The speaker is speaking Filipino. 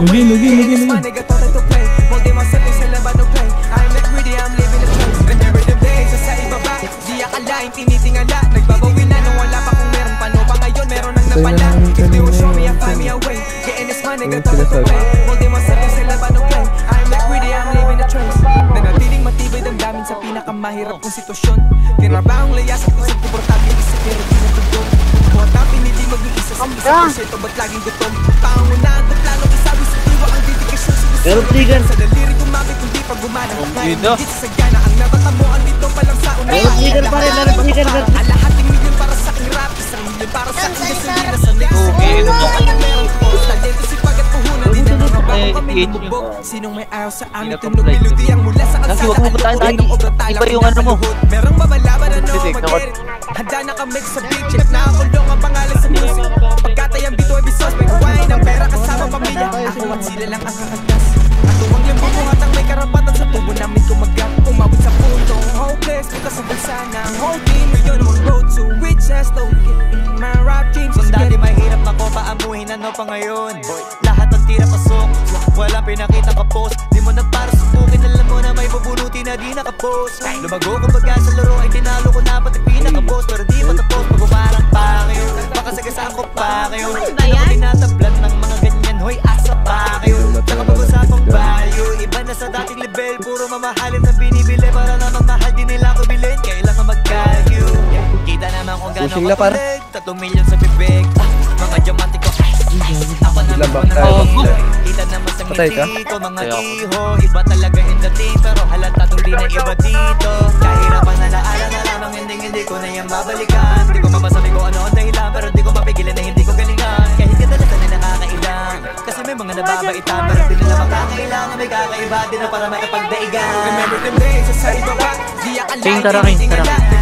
Lugi, lugi, lugi, lugi. Tinitingala, nagbabawi na nung wala pa kung meron pa. No pa ngayon, meron nang napala. If they will show me, I find me a way. Getting this money, got to play. Holding myself in sila ba no play. I'm like greedy, I'm living the trace. Nanatiling matibay damdamin sa pinakamahirap kong sitwasyon. Tinrabahong layas at isang komportable isa pero di natugtog. Buhat ang pinili mag-iisa sa isang porsyento ba't laging gutom. Pangunaan at planong isabi sa diwa ang dedikasyon. Pero trigan sa daliri kumapit hindi pa gumana. Ngayon higit sa sagana ang natatamuan dito pa lang sa una. pero trigan pa rin, pero trigan pa rin. Alahating milyon para sa aking rap, isang milyon para sa aking gasolina sa next. Okay, Ito ang meron ko, talento si pag at puhunan. Di na naman bago kami eh, lumubog. Sinong may ayaw sa amin, tunog melody ang mula sa kalsada. Huwag mo puntahan Ng obra tayo iba yung ano mo. merong babalaban na no mag-get. Handa na kami sa big check, nakakulong ang pangalan sa music. Pagkatayang bito ay bisos, may kuwain ng pera kasama pamilya. Ako at sila lang ang kakas. At tuwang yung bubuhat ang may karapatan sa tubo namin kumagat. Umabot sa puntong hopeless, bukas ang bulsa ng whole team. Ngayon ang road to riches, don't get in my rap dreams. Kung dati mahirap ako, paamuhin ano pa ngayon. Lahat ng tira pasok, walang pinakita ka post. Di mo na para subukin, alam mo na may bubulutin na di nakapost. Lumago kumbaga sa laro ay tinalo ko na pati pinaka-post. Pero di pa tapos, mag-umarang pa kayo. Baka sagasaan ko pa kayo. Hindi ako tinatablan ng mga ganyan, hoy asa pa kayo. Tsaka pag-usapang value, iba na sa dating level. Puro mamahalin na binibili para namang mahal din nila ko bilhin. Kailangan mag-calculate. Kita naman kung gano'n kapalig, 3 milyon sa bibig. Mga diamante ko, ako naman ko na kita naman sa ngiti ko. Mga iho, iba talaga in the team. Pero halata doon din ang iba dito. Kahirapan na laala na lamang, hindi ko na yan babalikan. Di ko mapasabi ko ano ang dahilan, pero di ko mapigilan na hindi ko galingan. Kahit kadalasan na nakakailang, kasi may mga nababaitan, pero di nila makakailangan. May kakaiba din na para makapagdaigan. Remember them days, sa ibaba, di akalain, tinitingala.